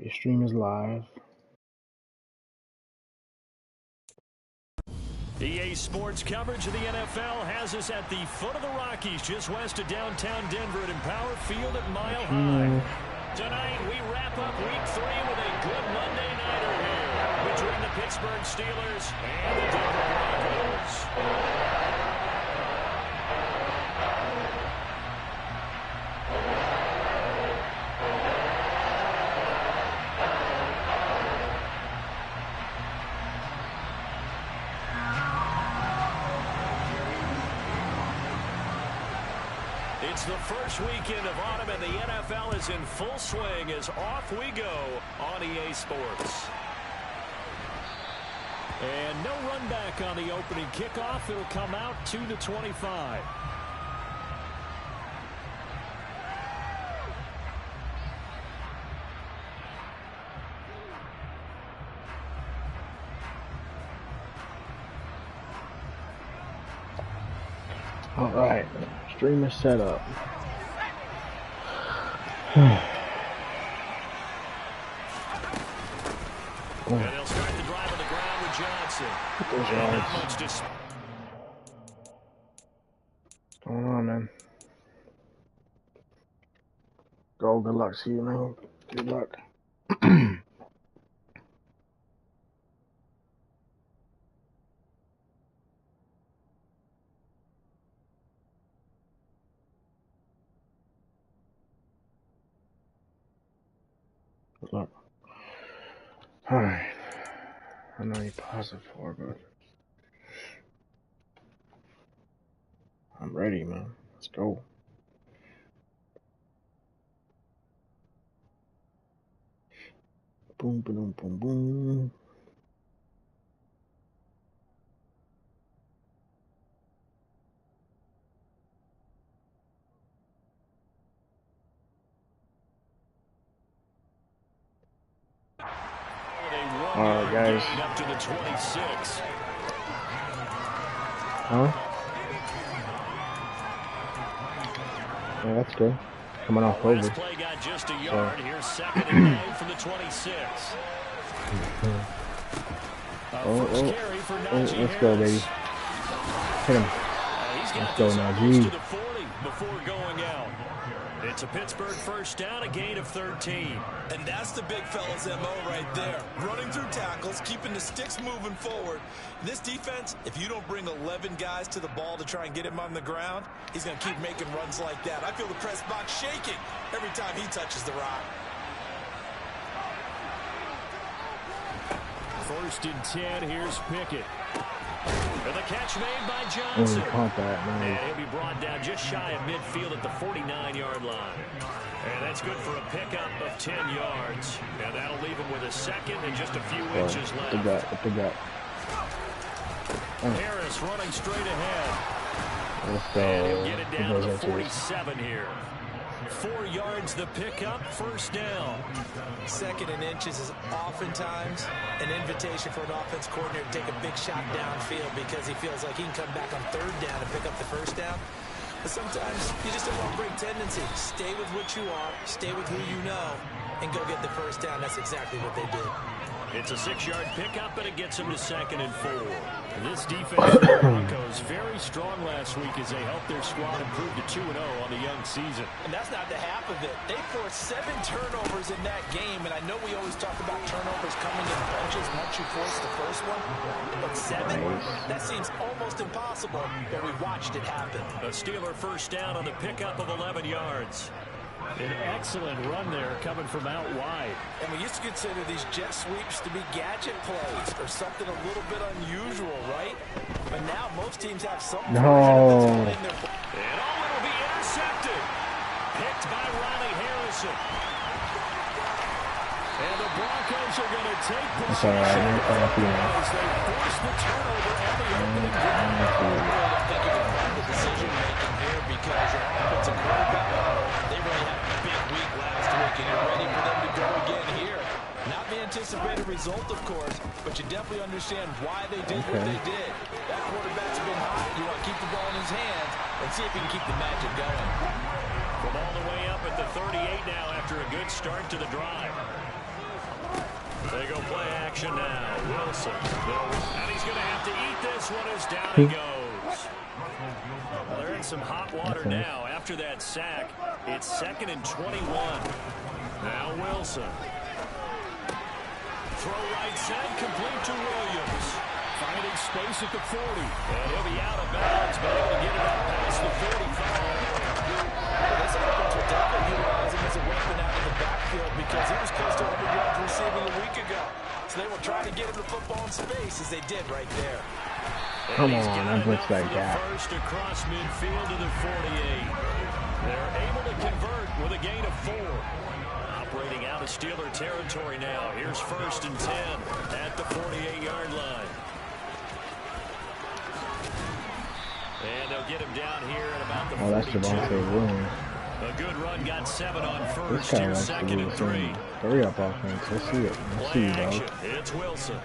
The stream is live. EA Sports coverage of the NFL has us at the foot of the Rockies, just west of downtown Denver at Empower Field at Mile High. Tonight, we wrap up Week 3 with a good Monday nighter here between the Pittsburgh Steelers and the Denver Broncos. It's the first weekend of autumn, and the NFL is in full swing as off we go on EA Sports. And no run back on the opening kickoff. It'll come out to the 25. All right, stream is set up. And they'll start the drive on the ground with Johnson. What's going on, man? Go, good luck to you, man. Good luck. Look. Alright. I know you paused it for, but I'm ready, man. Let's go. Boom, boom, boom, boom. Alright, guys. Up to the 26. Huh? Yeah, that's good. Coming off over. Last play got just a yard. Here's second and 9 from the 26. Carry for Najee let's go, baby. Hit him. Let's go, Najee. To the 40 before going out. It's a Pittsburgh first down, a gain of 13. And that's the big fella's MO right there. Running through tackles, keeping the sticks moving forward. This defense, if you don't bring 11 guys to the ball to try and get him on the ground, he's going to keep making runs like that. I feel the press box shaking every time he touches the rock. First and 10, here's Pickett. And the catch made by Johnson. Caught that, man. And he'll be brought down just shy of midfield at the 49-yard line. And that's good for a pickup of 10 yards. And that'll leave him with a second and just a few inches left. What they got? Harris running straight ahead. Let's go. And he'll get it down to the 47 here. 4 yards the pickup, first down. Second and inches is oftentimes an invitation for an offense coordinator to take a big shot downfield because he feels like he can come back on third down and pick up the first down. But sometimes you just don't want to break tendency. Stay with what you are, stay with who you know, and go get the first down. That's exactly what they did. It's a 6-yard pickup, and it gets them to second and 4. This defense of the Broncos very strong last week as they helped their squad improve to 2-0 on the young season. And that's not the half of it. They forced 7 turnovers in that game, and I know we always talk about turnovers coming in bunches once you force the first one, but 7? That seems almost impossible, but we watched it happen. A Steeler first down on the pickup of 11 yards. An excellent run there coming from out wide. And we used to consider these jet sweeps to be gadget plays or something a little bit unusual, right? But now most teams have something. No. And it'll be intercepted. Picked by Riley Harrison. And the Broncos are going to take possession as they force the turnover on the opening drive. I think you're going to have the decision making here because your offensive quarterback, they really had a big week last week, and you're ready for them to go again here. Not the anticipated result, of course, but you definitely understand why they did what they did. That quarterback's been hot. You want to keep the ball in his hands and see if he can keep the magic going. From all the way up at the 38 now after a good start to the drive. They go play action now. Wilson. And he's going to have to eat this one as down he goes. Well, they're in some hot water now. After that sack, it's 2nd and 21. Now Wilson. Throw right side, complete to Williams. Finding space at the 40. And he'll be out of bounds, but able to get it out past the 45. This offense will definitely utilize him as a weapon out of the backfield because he was close to 100 yards receiving a week ago. So they were trying to get him the football in space as they did right there. Come on, I blitzed that gap. First across midfield to the 48. They're able to convert with a gain of 4. Operating out of Steeler territory now. Here's 1st and 10 at the 48-yard line. And they'll get him down here at about the 42. That's Javonte Williams. A good run, got 7 on This first. guy Here's likes to 2nd do and the 3. 3-up offense. Let's see it. Let's see you, dog. It's Wilson.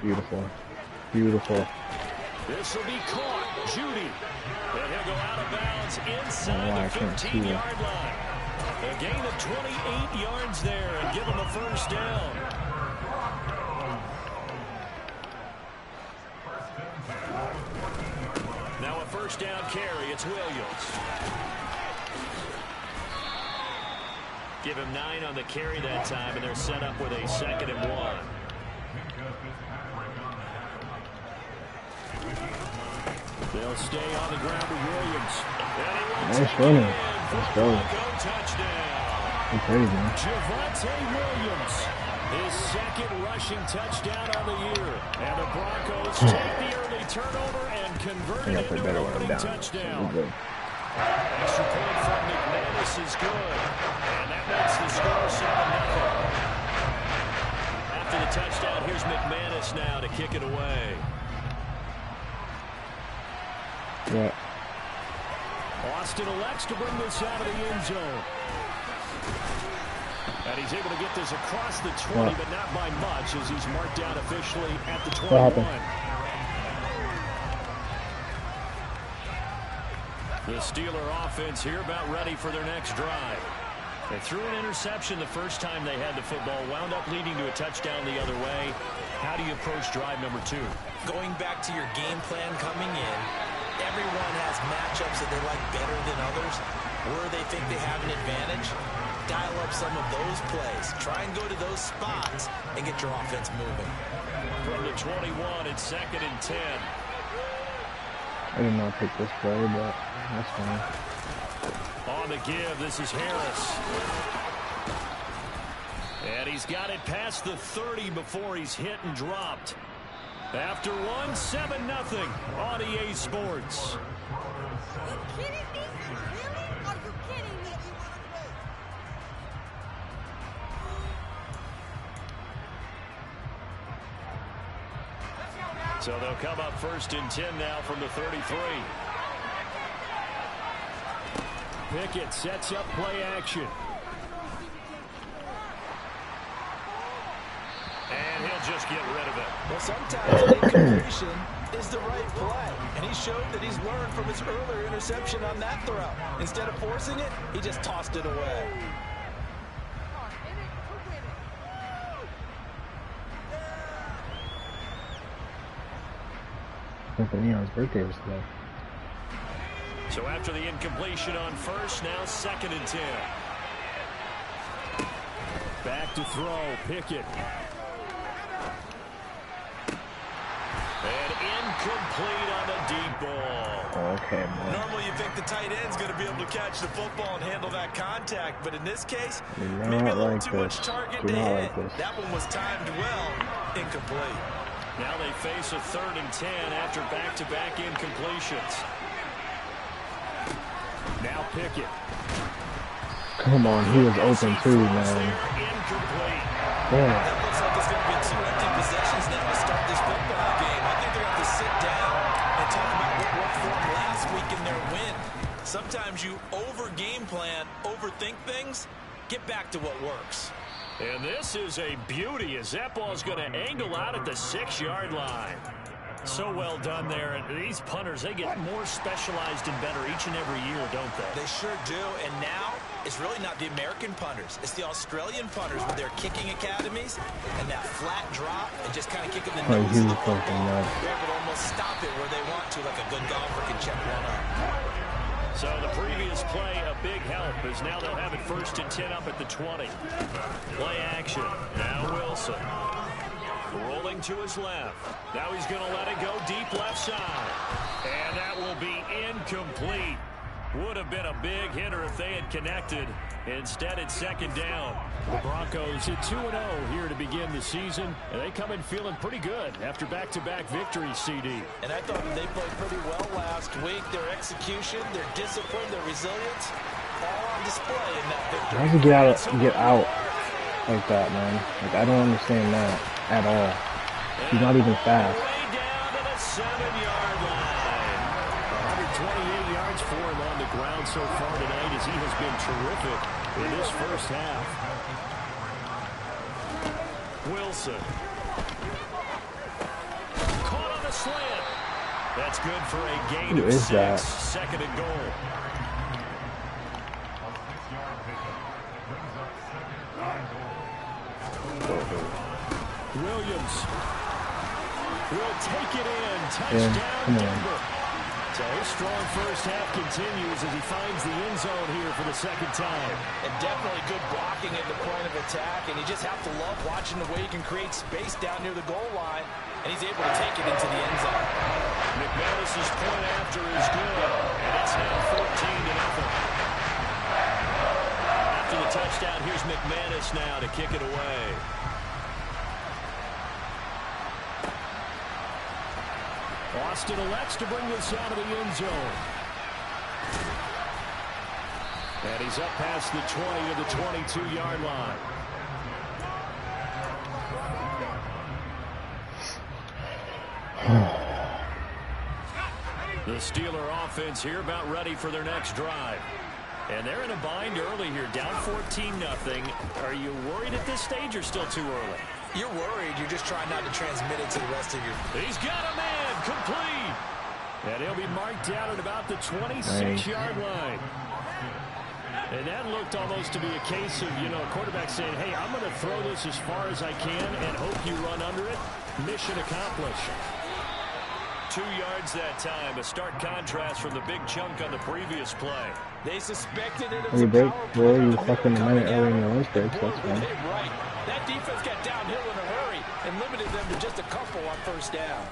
Beautiful. Beautiful. This will be caught. Judy. And he'll go out of bounds inside the 15-yard line. A gain of 28 yards there and give him a first down. Now a first down carry. It's Williams. Give him 9 on the carry that time, and they're set up with a 2nd and 1. They'll stay on the ground with Williams. Nice running. Let's go. Touchdown. That's crazy, man. Javonte Williams, his 2nd rushing touchdown on the year. And the Broncos take the early turnover and convert it into an opening touchdown. Extra point from McManus is good. And that makes the score 7-0. After the touchdown, here's McManus now to kick it away. Yeah. Austin elects to bring this out of the end zone. And he's able to get this across the 20, but not by much as he's marked down officially at the 21. The Steeler offense here about ready for their next drive. They threw an interception the first time they had the football, wound up leading to a touchdown the other way. How do you approach drive number 2? Going back to your game plan coming in, everyone has matchups that they like better than others. Where they think they have an advantage, dial up some of those plays. Try and go to those spots and get your offense moving. From the 21, it's 2nd and 10. I did not pick this play, but that's fine. On the give, this is Harris. And he's got it past the 30 before he's hit and dropped. After 1, 7-0 on EA Sports. Are you kidding me? Really? Are you kidding me? So they'll come up 1st and 10 now from the 33. Pickett sets up play action. And he'll just get rid of it. Well, sometimes an incompletion is the right play. And he showed that he's learned from his earlier interception on that throw. Instead of forcing it, he just tossed it away. Neon's birthday was today. So after the incompletion on first, now 2nd and 10. Back to throw, Pickett. And incomplete on the deep ball. Okay, man. Normally you think the tight end's going to be able to catch the football and handle that contact, but in this case, maybe a little too much target to hit. That one was timed well, incomplete. Now they face a 3rd and 10 after back-to-back incompletions. Now Pickett. Come on, he was open too, man. Incomplete. Yeah. That looks like it's going to be 2 empty possessions now to start this football game. I think they're going to have to sit down and talk about what worked for them last week in their win. Sometimes you over-game plan, overthink things, get back to what works. And this is a beauty as that ball's going to angle out at the 6-yard line. So well done there. And these punters, they get more specialized and better each and every year, don't they? They sure do. And now it's really not the American punters. It's the Australian punters with their kicking academies and that flat drop and just kind of kicking the nose of the football. They're able to almost stop it where they want to, like a good golfer can check one up. So the previous play, a big help, as now they'll have it 1st and 10 up at the 20. Play action. Now Wilson. Rolling to his left. Now he's going to let it go deep left side. And that will be incomplete. Would have been a big hitter if they had connected. Instead, it's 2nd down. The Broncos at 2-0 here to begin the season. And they come in feeling pretty good after back-to-back victories, CD. And I thought they played pretty well last week. Their execution, their discipline, their resilience, all on display in that victory. How does he get out like that, man? Like, I don't understand that at all. He's not even fast. Way down to the 7-yard line. 128 yards for him on the ground so far tonight, as he has been terrific in this first half. Wilson. Caught on the slant. That's good for a gain of 6. That? 2nd and goal. Williams will take it in. Touchdown, Denver. So his strong first half continues as he finds the end zone here for the 2nd time. And definitely good blocking at the point of attack. And you just have to love watching the way he can create space down near the goal line. And he's able to take it into the end zone. McManus's point after is good. And it's now 14-0. After the touchdown, here's McManus now to kick it away. Austin elects to bring this out of the end zone. And he's up past the 20 to the 22-yard line. The Steeler offense here about ready for their next drive. And they're in a bind early here, down 14-0. Are you worried at this stage or still too early? You're worried. You're just trying not to transmit it to the rest of your... He's got a man, complete. And he'll be marked down at about the 26-yard line. And that looked almost to be a case of, a quarterback saying, hey, I'm going to throw this as far as I can and hope you run under it. Mission accomplished. 2 yards that time, a stark contrast from the big chunk on the previous play. They suspected it was a break. Well, you fucking a minute early in the lunch break, so that's fine. Right. That defense got downhill in a hurry and limited them to just a couple on 1st down.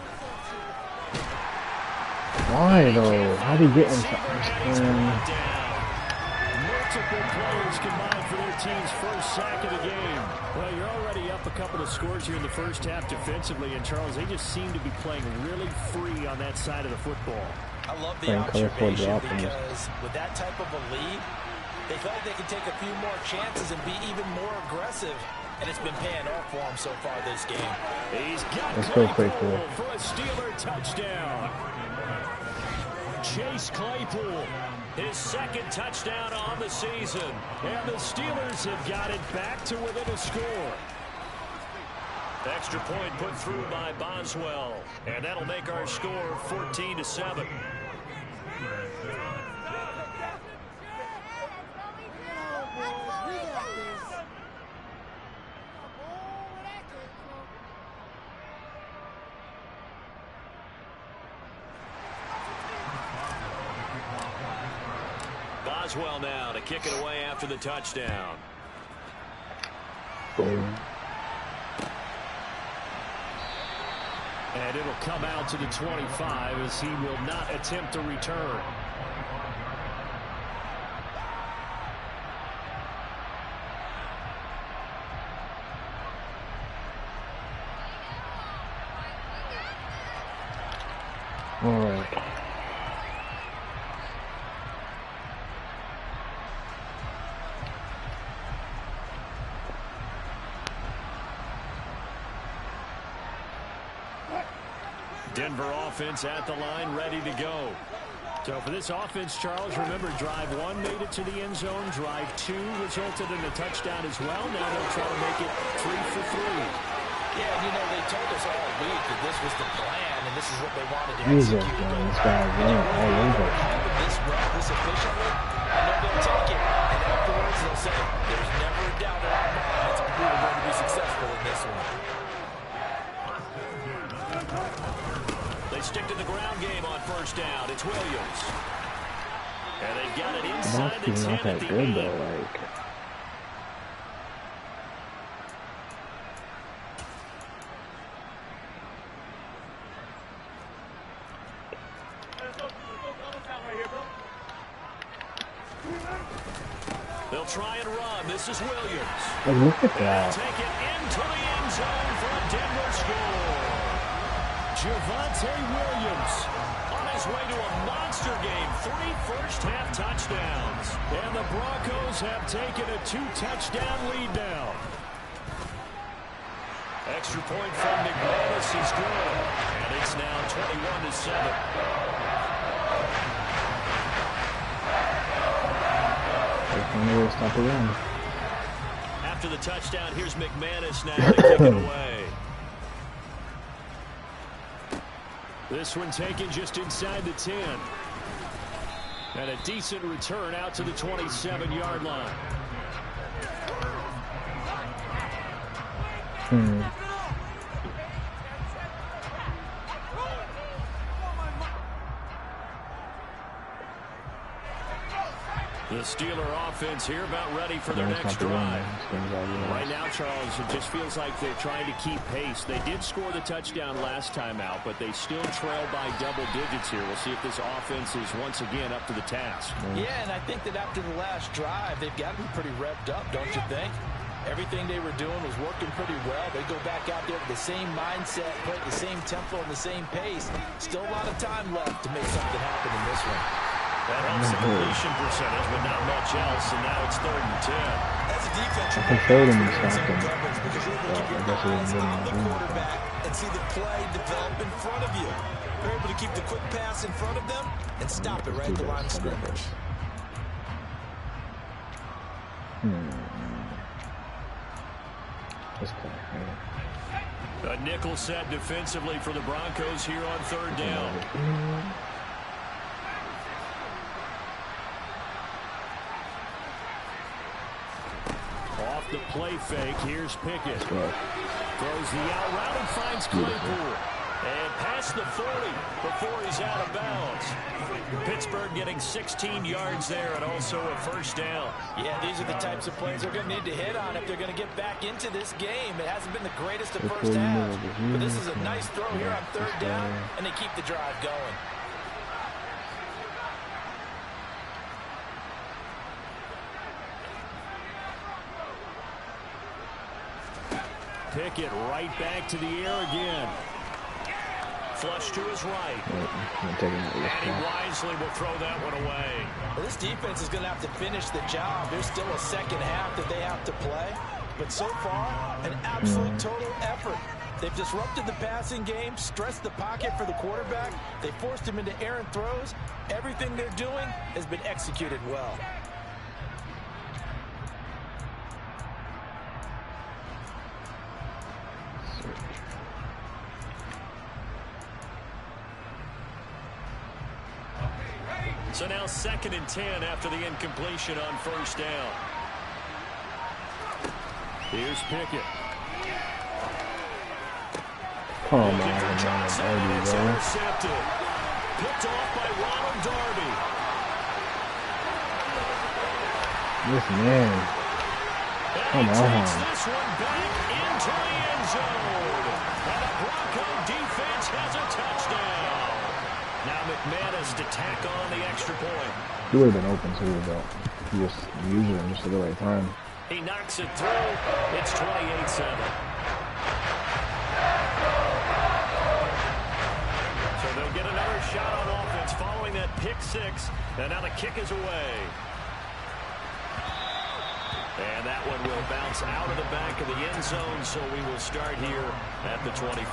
Why, though? How do you get into Multiple players combined for their team's first sack of the game. Well, you're already up a couple of scores here in the first half defensively, and Charles, they just seem to be playing really free on that side of the football. I love the observation because with that type of a lead, they felt like they could take a few more chances and be even more aggressive, and it's been paying off for them so far this game. He's got Claypool for a Steeler touchdown. Chase Claypool, his 2nd touchdown on the season. And the Steelers have got it back to within a score. Extra point put through by Boswell. And that'll make our score 14-7. Boswell now to kick it away after the touchdown. And it'll come out to the 25 as he will not attempt a return. All right. Denver offense at the line, ready to go. So for this offense, Charles, remember, drive 1 made it to the end zone. Drive 2 resulted in a touchdown as well. Now they'll try to make it 3 for 3. Yeah, you know, they told us all week that this was the plan and this is what they wanted to Jesus, execute. man, this guy's running all over. This well, this efficiently, I know they'll take it. And afterwards, they'll say, there's never a doubt in our minds we were going to be successful in this one. They stick to the ground game on first down. It's Williams. And they got it inside the 10 not that at the good 8. though, like. They'll try and run. This is Williams. Oh, look at that. Take it into the end zone for a Denver score. Javonte Williams on his way to a monster game. 3 first-half touchdowns. And the Broncos have taken a 2-touchdown lead now. Extra point from McManus is good. And it's now 21-7. Stop the run. After the touchdown, here's McManus now to kick it away. This one taken just inside the 10. And a decent return out to the 27-yard line. The Steeler offense here about ready for their next drive. Right now, Charles, it just feels like they're trying to keep pace. They did score the touchdown last time out, but they still trail by double digits here. We'll see if this offense is once again up to the task. Yeah, and I think that after the last drive, they've got to be pretty revved up, don't you think? Everything they were doing was working pretty well. They go back out there with the same mindset, play at the same tempo and the same pace. Still a lot of time left to make something happen in this one. That helps the completion percentage, but not much else, and now it's 3rd and 10. As a defense, I prefer them to stop them. because you're able to keep your eyes on the quarterback and see the play develop in front of you. You're able to keep the quick pass in front of them and stop it right at the line of scrimmage. Let's play. A nickel set defensively for the Broncos here on 3rd down. Off the play fake, here's Pickett. Throws the out route and finds Claypool. And past the 40 before he's out of bounds. Pittsburgh getting 16 yards there and also a first down. Yeah, these are the types of plays they're going to need to hit on if they're going to get back into this game. It hasn't been the greatest of first halves, but this is a nice throw here on 3rd down, and they keep the drive going. Pickett right back to the air again. Flush to his right. And he wisely will throw that one away. Well, this defense is going to have to finish the job. There's still a second half that they have to play. But so far, an absolute total effort. They've disrupted the passing game, stressed the pocket for the quarterback. They forced him into errant throws. Everything they're doing has been executed well. So now 2nd and 10 after the incompletion on first down. Here's Pickett. Oh my God, it's intercepted. Picked off by Ronald Darby. This man. Come on. This one back into the end zone. And the Bronco defense has a touchdown. Now McManus to tack on the extra point. He would have been open too, but he just used him just at the right time. He knocks it through. It's 28-7. So they'll get another shot on offense following that pick six. And now the kick is away. And that one will bounce out of the back of the end zone. So we will start here at the 25.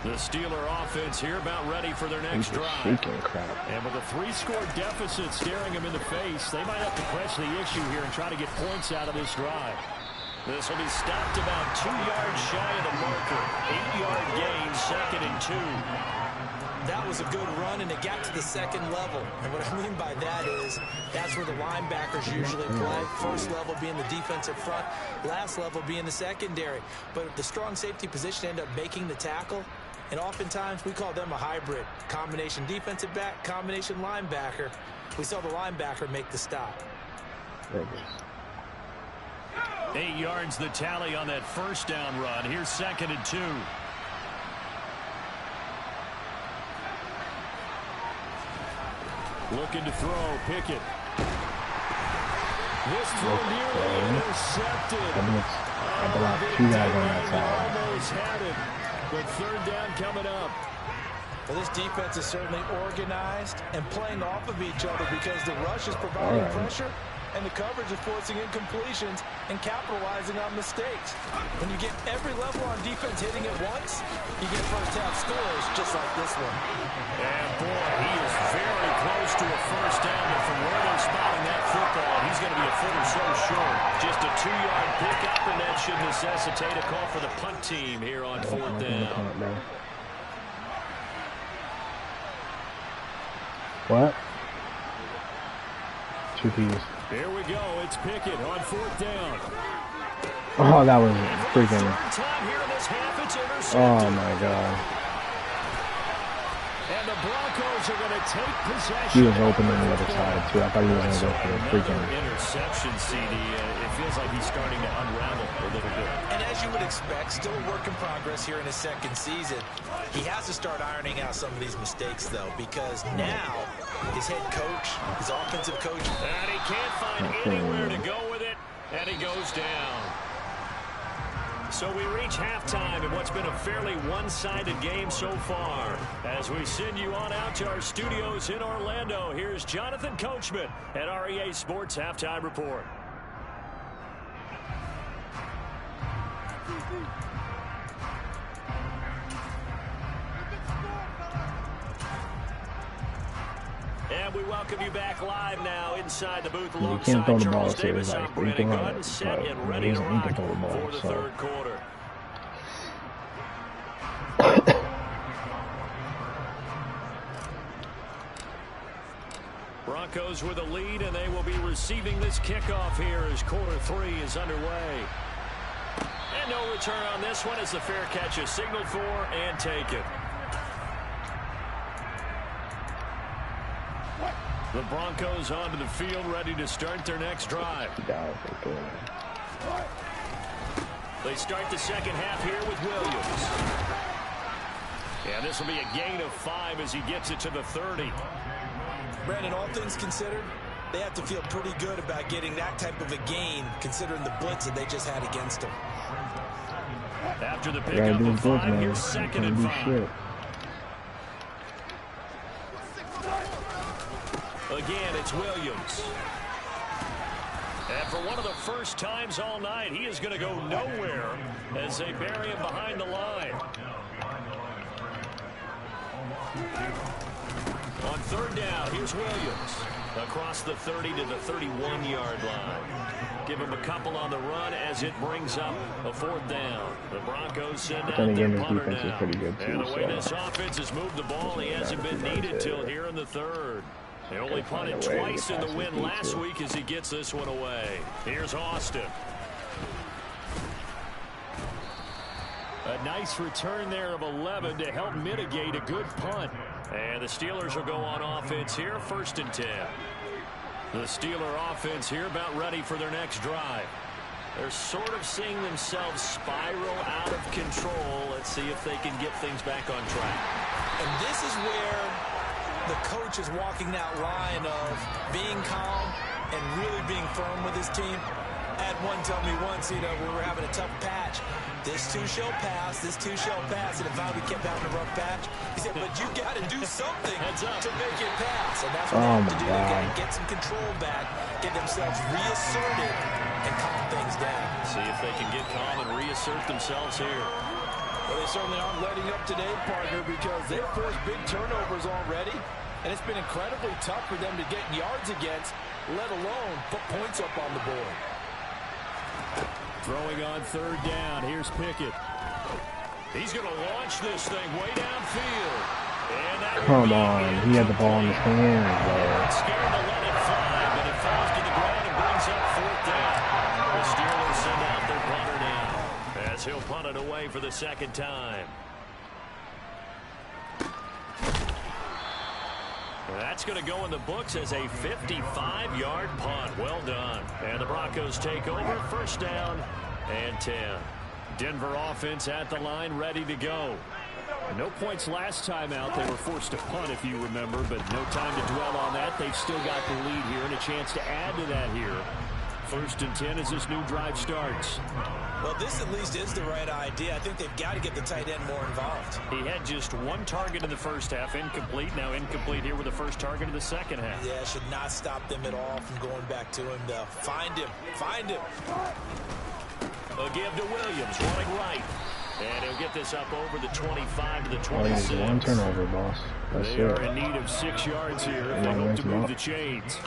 The Steeler offense here about ready for their next drive. And with a 3-score deficit staring them in the face, they might have to press the issue here and try to get points out of this drive. This will be stopped about 2 yards shy of the marker. 8-yard gain, 2nd and 2. That was a good run, and it got to the second level. And what I mean by that is that's where the linebackers usually play. First level being the defensive front, last level being the secondary. But the strong safety position ended up making the tackle. And oftentimes we call them a hybrid. Combination defensive back, combination linebacker. We saw the linebacker make the stop. 8 yards the tally on that first down run. Here's 2nd and 2. Looking to throw, Pickett. This throw nearly intercepted. I blocked 2 guys on that side. Almost had it. But 3rd down coming up. Well, this defense is certainly organized and playing off of each other because the rush is providing pressure and the coverage is forcing incompletions and capitalizing on mistakes. When you get every level on defense hitting at once, you get first-half scores just like this one. And, boy, he is very close to a first down, but from where they're spotting that football, he's going to be a foot or so short. Just a 2-yard pickup, and that should necessitate a call for the punt team here on 4th down. What? 2 keys. Here we go. It's Pickett on 4th down. Oh, that was freaking. Oh my God. And the Broncos are going to take possession. He was open on the other side too. I thought he was going to go for the freaking interception. CD. It feels like he's starting to unravel a little bit. And as you would expect, still a work in progress here in his 2nd season. He has to start ironing out some of these mistakes, though, because now his head coach, his offensive coach, and he can't find anywhere to go with it, and he goes down. So we reach halftime in what's been a fairly one-sided game so far. As we send you on out to our studios in Orlando, here's Jonathan Coachman at REA Sports Halftime Report. And we welcome you back live now inside the booth alongside Charles Davis. I'm Brandon Gunn, set and ready to rock for the 3rd quarter. Broncos with a lead, and they will be receiving this kickoff here as quarter 3 is underway. And no return on this one as the fair catch is signaled for and taken. The Broncos onto the field, ready to start their next drive. They start the second half here with Williams. And this will be a gain of 5 as he gets it to the 30. Brandon, all things considered, they have to feel pretty good about getting that type of a gain, considering the blitz that they just had against them. After the pickup of 5, here's 2nd and 5. Again, it's Williams. And for one of the first times all night, he is going to go nowhere as they bury him behind the line. On 3rd down, here's Williams. Across the 30 to the 31-yard line. Give him a couple on the run as it brings up a 4th down. The Broncos send out their punter now. And the way this offense has moved the ball, he hasn't been needed till here in the 3rd. They only punted twice in the win last week as he gets this one away. Here's Austin. A nice return there of 11 to help mitigate a good punt. And the Steelers will go on offense here, 1st and 10. The Steeler offense here about ready for their next drive. They're sort of seeing themselves spiral out of control. Let's see if they can get things back on track. And this is where the coach is walking that line of being calm and really being firm with his team. I had one tell me once, we were having a tough patch. This too shall pass, this too shall pass. And if we kept having a rough patch, he said, but you got to do something to make it pass. And that's what they have to do. They got to get some control back, get themselves reasserted, and calm things down. See if they can get calm and reassert themselves here. Well, they certainly aren't letting up today, partner, because they've forced big turnovers already, and it's been incredibly tough for them to get yards against, let alone put points up on the board. Throwing on third down. Here's Pickett. He's going to launch this thing way downfield. And that Come on, he had the ball in his hands, bro. Scared to let it fly, but it falls to the ground and brings up fourth down. The Steelers send out their punter now, as he'll punt it away for the second time. That's going to go in the books as a 55-yard punt. Well done. And the Broncos take over. First down and 10. Denver offense at the line, ready to go. No points last time out. They were forced to punt, if you remember, but no time to dwell on that. They've still got the lead here and a chance to add to that here. First and 10 as this new drive starts. Well, this at least is the right idea. I think they've got to get the tight end more involved. He had just one target in the first half, incomplete. Now incomplete here with the first target of the second half. Yeah, should not stop them at all from going back to him, though. Find him. Find him. A give to Williams, running right. And he'll get this up over the 25 to the 26. One turnover, boss. That's They are in need of 6 yards here if they hope to move the chains.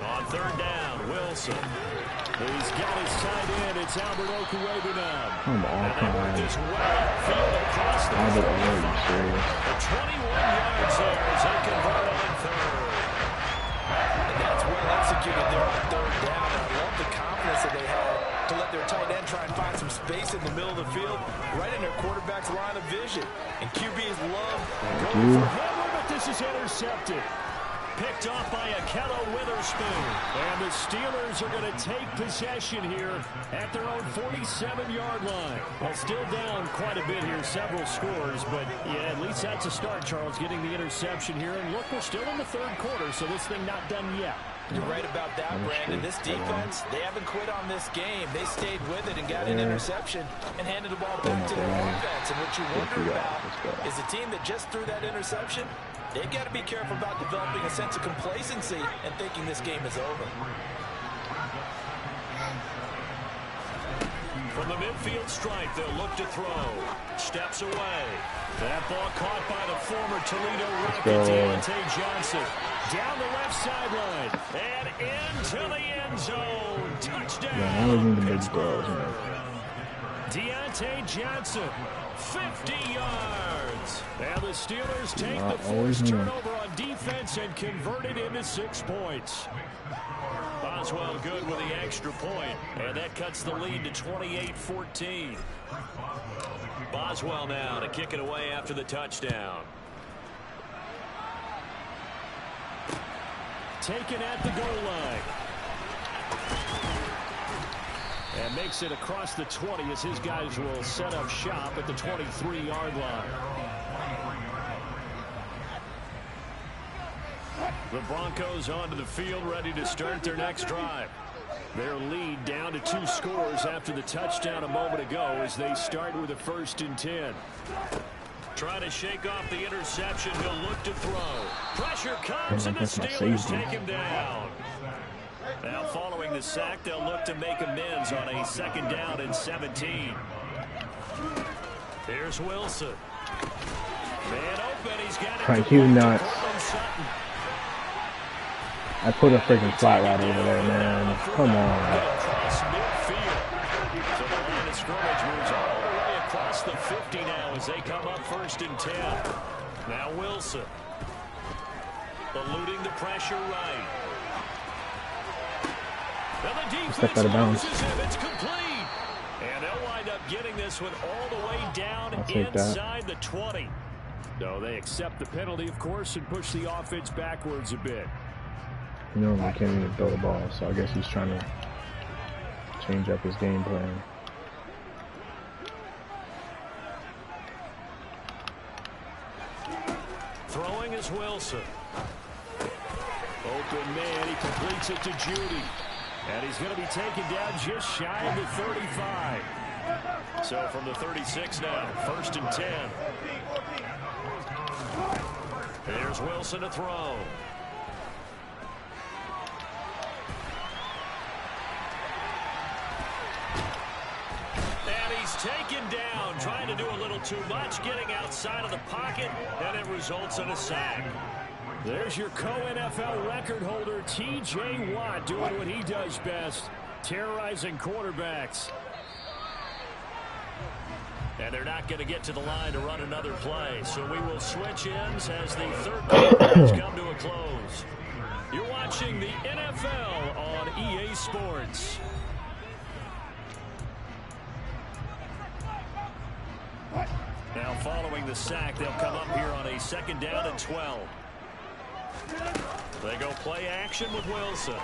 On third down, Wilson. He's got his tight end. It's Albert Okuwebe now. Come on, come on. This well field across the Albert, field. are you serious? 21 yards there as they convert on third. And that's well executed there on third down. I love the confidence that they had to let their tight end try and find some space in the middle of the field, right in their quarterback's line of vision. And QBs love going for Hamler, but this is intercepted. Picked off by Akello Witherspoon. And the Steelers are going to take possession here at their own 47-yard line. Well, still down quite a bit here, several scores, but yeah, at least that's a start, Charles, getting the interception here. And look, we're still in the third quarter, so this thing not done yet. You're right about that, Brandon. This defense, they haven't quit on this game. They stayed with it and got an interception and handed the ball back to their offense. And what you wonder about is a team that just threw that interception, they've got to be careful about developing a sense of complacency and thinking this game is over. From the midfield stripe, they'll look to throw. Steps away. That ball caught by the former Toledo Rocket, Deontay Johnson. Down the left sideline. And into the end zone. Touchdown, Pittsburgh. Deontay Johnson, 50 yards. And the Steelers take the first turnover on defense and convert it into 6 points. Boswell good with the extra point, and that cuts the lead to 28-14. Boswell now to kick it away after the touchdown. Taken at the goal line. And makes it across the 20 as his guys will set up shop at the 23-yard line. The Broncos onto the field, ready to start their next drive. Their lead down to 2 scores after the touchdown a moment ago as they start with a 1st and 10. Trying to shake off the interception. He'll look to throw. Pressure comes, and the Steelers take him down. Now following the sack, they'll look to make amends on a 2nd down and 17. Here's Wilson. Man open. He's got it. Frank, you nuts. I put a freaking flat right over there, man. Come on. Across midfield. So the line of scrimmage moves all the way across the 50 now as they come up 1st and 10. Now Wilson. Eluding the pressure right. And the defense loses him. It's complete. And they'll wind up getting this one all the way down inside the 20. No, they accept the penalty, of course, and push the offense backwards a bit. You know, I can't even throw the ball, so I guess he's trying to change up his game plan. Throwing is Wilson. Open man, he completes it to Judy. And he's going to be taken down just shy of the 35. So from the 36 now, 1st and 10. Here's Wilson to throw. And he's taken down Trying to do a little too much, getting outside of the pocket, and it results in a sack. There's your co-NFL record holder, T.J. Watt, doing what he does best, terrorizing quarterbacks. And they're not going to get to the line to run another play, so we will switch ends as the third quarter has come to a close. You're watching the NFL on EA Sports. Now following the sack, they'll come up here on a 2nd down and 12. They go play action with Wilson.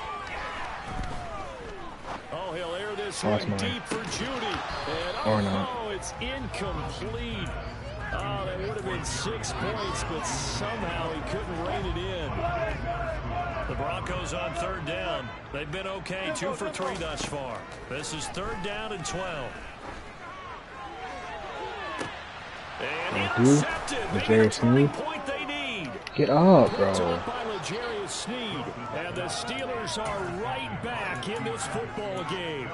Oh, he'll air this one deep for Judy. And it's incomplete. Oh, that would have been 6 points, but somehow he couldn't rein it in. The Broncos on 3rd down. They've been okay, 2 for 3 thus far. This is 3rd down and 12. And intercepted. Maybe the turning point they need. Get up, bro. And the Steelers are right back in this football game.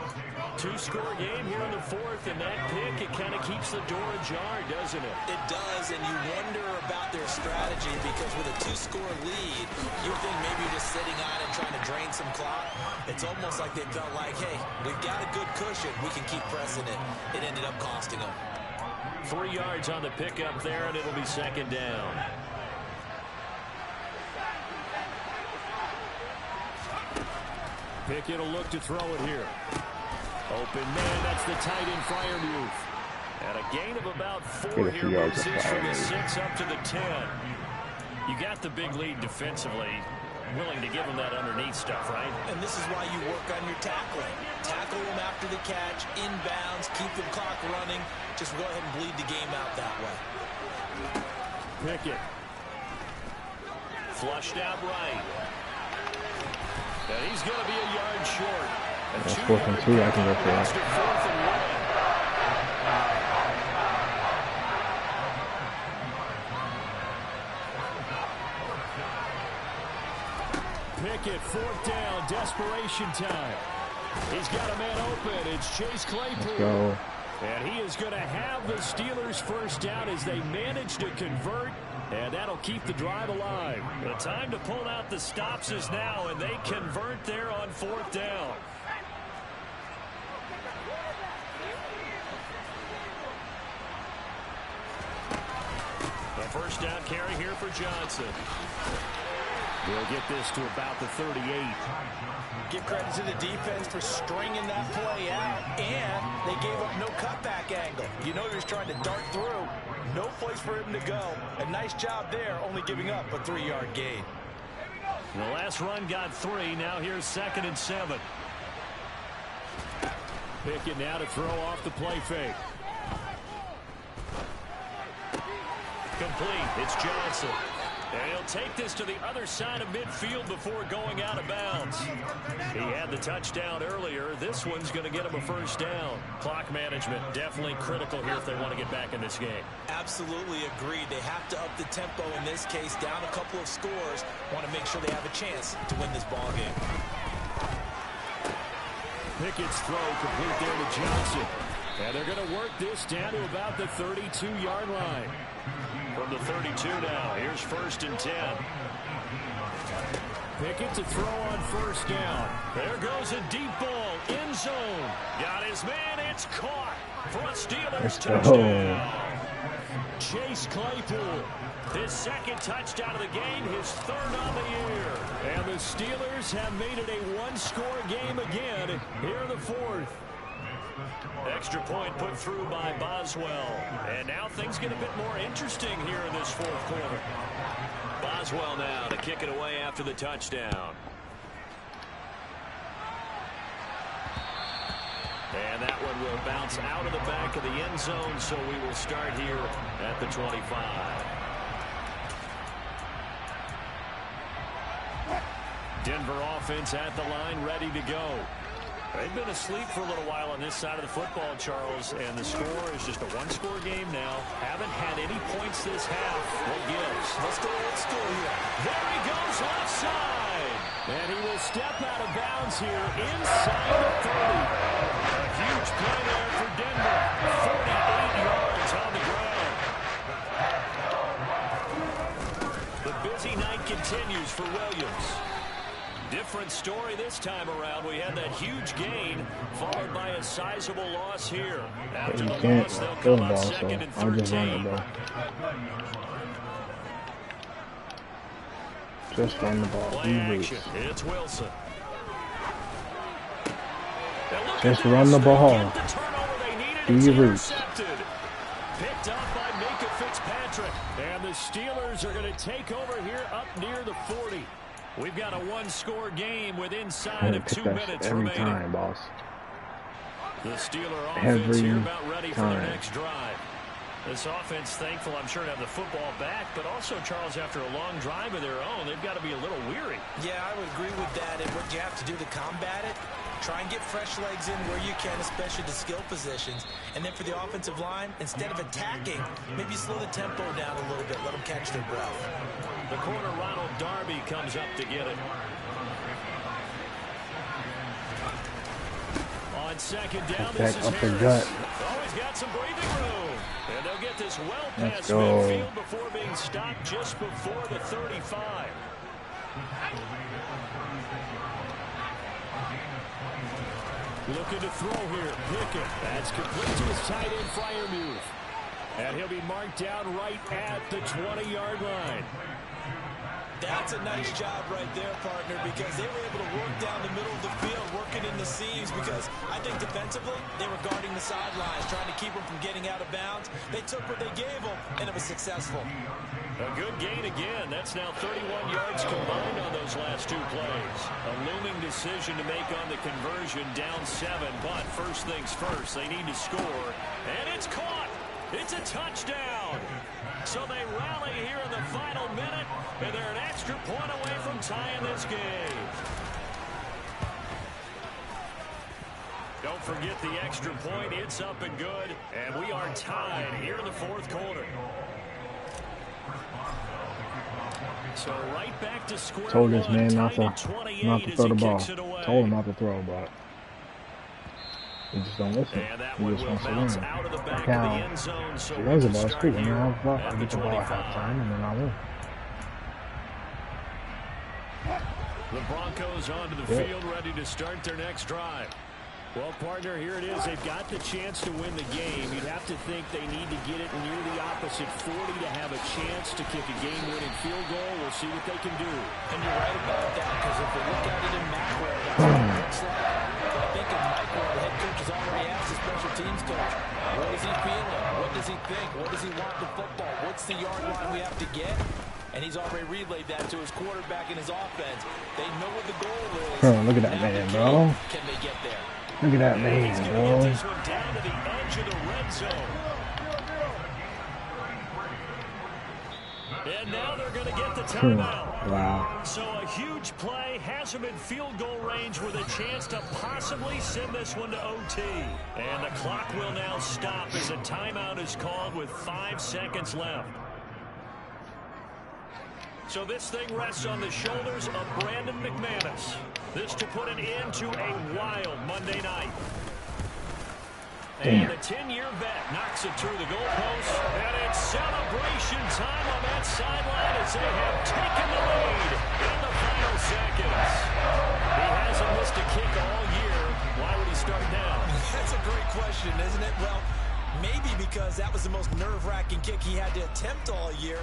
2-score game here in the 4th, and that pick, it kind of keeps the door ajar, doesn't it? It does, and you wonder about their strategy because with a 2-score lead, you think maybe you're just sitting on it trying to drain some clock. It's almost like they felt like, hey, we've got a good cushion. We can keep pressing it. It ended up costing them. 3 yards on the pickup there, and it'll be 2nd down. Pickett will look to throw it here. Open man, that's the tight end Freiermuth. And a gain of about 4 here, moves this from the 6 up to the 10. You got the big lead defensively. Willing to give them that underneath stuff, right? And this is why you work on your tackling. Tackle them after the catch, inbounds, keep the clock running. Just go ahead and bleed the game out that way. Pickett. Flushed out right. And he's going to be a yard short. That's 4th and 2. I can go for that. Pickett, 4th down, desperation time. He's got a man open. It's Chase Claypool. Let's go. And he is going to have the Steelers 1st down as they manage to convert. And that'll keep the drive alive. The time to pull out the stops is now, and they convert there on 4th down. The 1st down carry here for Johnson. We'll get this to about the 38. Give credit to the defense for stringing that play out, and they gave up no cutback angle. You know he was trying to dart through. No place for him to go. A nice job there, only giving up a 3-yard gain. The last run got 3. Now here's 2nd and 7. Pickett now to throw off the play fake. Complete. It's Johnson. And he'll take this to the other side of midfield before going out of bounds. He had the touchdown earlier. This one's going to get him a 1st down. Clock management definitely critical here if they want to get back in this game. Absolutely agreed. They have to up the tempo in this case. Down a couple of scores. Want to make sure they have a chance to win this ball game. Pickett's throw complete there to Johnson. And they're going to work this down to about the 32-yard line. From the 32 now, here's 1st and 10. Pickett to throw on 1st down. There goes a deep ball, end zone. Got his man, it's caught for a Steelers touchdown. Chase Claypool, his 2nd touchdown of the game, his 3rd on the year. And the Steelers have made it a 1-score game again here in the 4th. Extra point put through by Boswell. And now things get a bit more interesting here in this 4th quarter. Boswell now to kick it away after the touchdown. And that one will bounce out of the back of the end zone, so we will start here at the 25. Denver offense at the line, ready to go. They've been asleep for a little while on this side of the football, Charles, and the score is just a 1-score game now. Haven't had any points this half. What gives? Let's go old school here. There he goes offside. And he will step out of bounds here inside the 30. A huge play there for Denver. 48 yards. continues for Williams. Different story this time around. We had that huge gain, followed by a sizable loss here. After the loss, they'll come up second and 13. Just run the ball. Play action. It's Wilson. Just run the ball. Be roots. Picked up by Minka Fitzpatrick. And the Steelers are going to take over here up near the 40. We've got a one-score game with inside of 2 minutes every remaining. Time, boss. The Steeler offense here about ready for their next drive. This offense, thankful, I'm sure, to have the football back, but also, Charles, after a long drive of their own, they've got to be a little weary. Yeah, I would agree with that. And what you have to do to combat it, try and get fresh legs in where you can, especially the skill positions. And then for the offensive line, instead of attacking, maybe slow the tempo down a little bit, let them catch their breath. The corner, Ronald Darby, comes up to get it. On second down, this is Harris. Always got some breathing room. And they'll get this well past midfield before being stopped just before the 35. Looking to throw here. Pickett. That's complete to his tight end, Freiermuth. And he'll be marked down right at the 20-yard line. That's a nice job right there, partner, because they were able to work down the middle of the field, working in the seams, because I think defensively, they were guarding the sidelines, trying to keep them from getting out of bounds. They took what they gave them, and it was successful. A good gain again. That's now 31 yards combined on those last two plays. A looming decision to make on the conversion, down 7, but first things first, they need to score, and it's caught. It's a touchdown. So they rally here in the final minute, and they're an extra point away from tying this game. Don't forget the extra point. It's up and good, and we are tied here in the fourth quarter. So right back to square one. Told this man not to throw the ball. Told him not to throw, but he just don't listen. He just wants to win. Like how he runs the ball, it's cool. I get the ball at halftime, and then I win. The Broncos onto the field, ready to start their next drive. Well, partner, here it is. They've got the chance to win the game. You'd have to think they need to get it near the opposite 40 to have a chance to kick a game-winning field goal. We'll see what they can do. And you're right about that, because if they look at it in macro, that's what it looks like. But I think in micro, the head coach has already asked the special teams coach, what is he feeling? What does he think? What does he want the football? What's the yard line we have to get? And he's already relayed that to his quarterback and his offense. They know what the goal is. Look at that man, bro. Can they get there? Look at that man, bro. This one down to the edge of the red zone. And now they're going to get the timeout. Wow. So a huge play has them in field goal range with a chance to possibly send this one to OT. And the clock will now stop as a timeout is called with 5 seconds left. So this thing rests on the shoulders of Brandon McManus. This to put an end to a wild Monday night. And the 10-year vet knocks it through the goalpost. And it's celebration time on that sideline as they have taken the lead in the final seconds. He hasn't missed a kick all year. Why would he start now? That's a great question, isn't it? Well, maybe because that was the most nerve-wracking kick he had to attempt all year.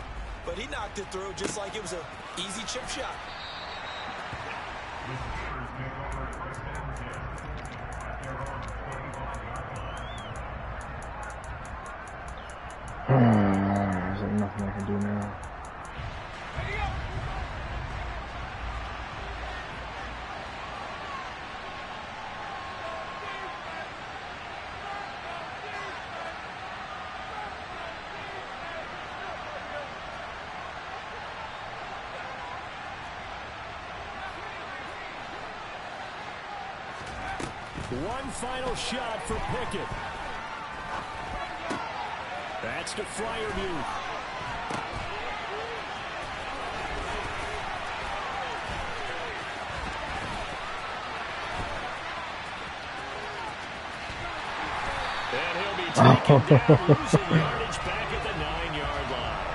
But he knocked it through just like it was an easy chip shot. There's nothing I can do now. One final shot for Pickett. That's to Freiermuth. And he'll be taken down, losing yardage back at the 9-yard line.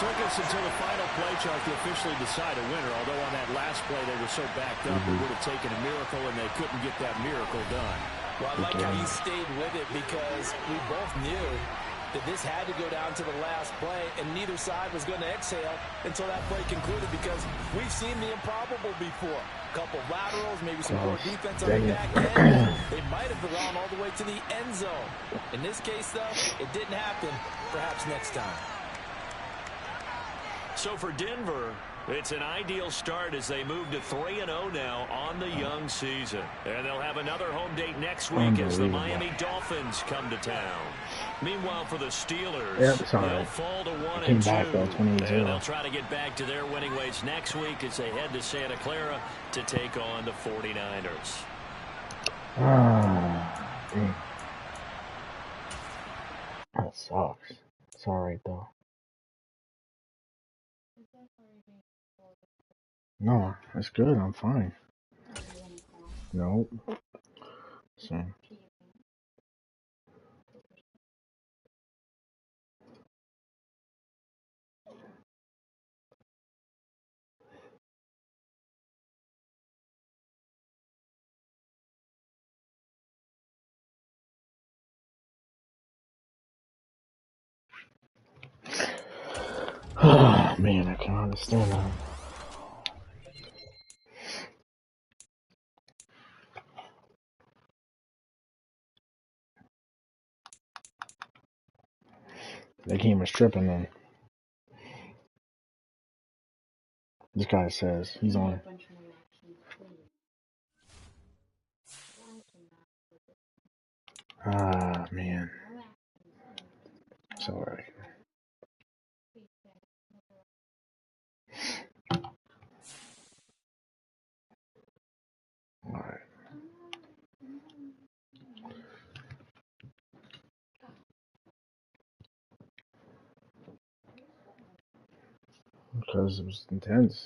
took us until the final play chart to officially decide a winner, although on that last play they were so backed up it would have taken a miracle, and they couldn't get that miracle done. Well, I like how he stayed with it because we both knew that this had to go down to the last play, and neither side was going to exhale until that play concluded because we've seen the improbable before. A couple laterals, maybe some more defense on the back end. They might have gone all the way to the end zone. In this case, though, it didn't happen. Perhaps next time. So for Denver, it's an ideal start as they move to 3-0 now on the young season. And they'll have another home date next week as the Miami Dolphins come to town. Meanwhile, for the Steelers, they'll fall to 1-2. And they'll try to get back to their winning ways next week as they head to Santa Clara to take on the 49ers. That sucks. It's alright, though. No, it's good. I'm fine. Nope. So. Oh, man, I can't understand that. They came and stripping them. This guy says he's on. Ah, man. It's alright. Alright. Because it was intense.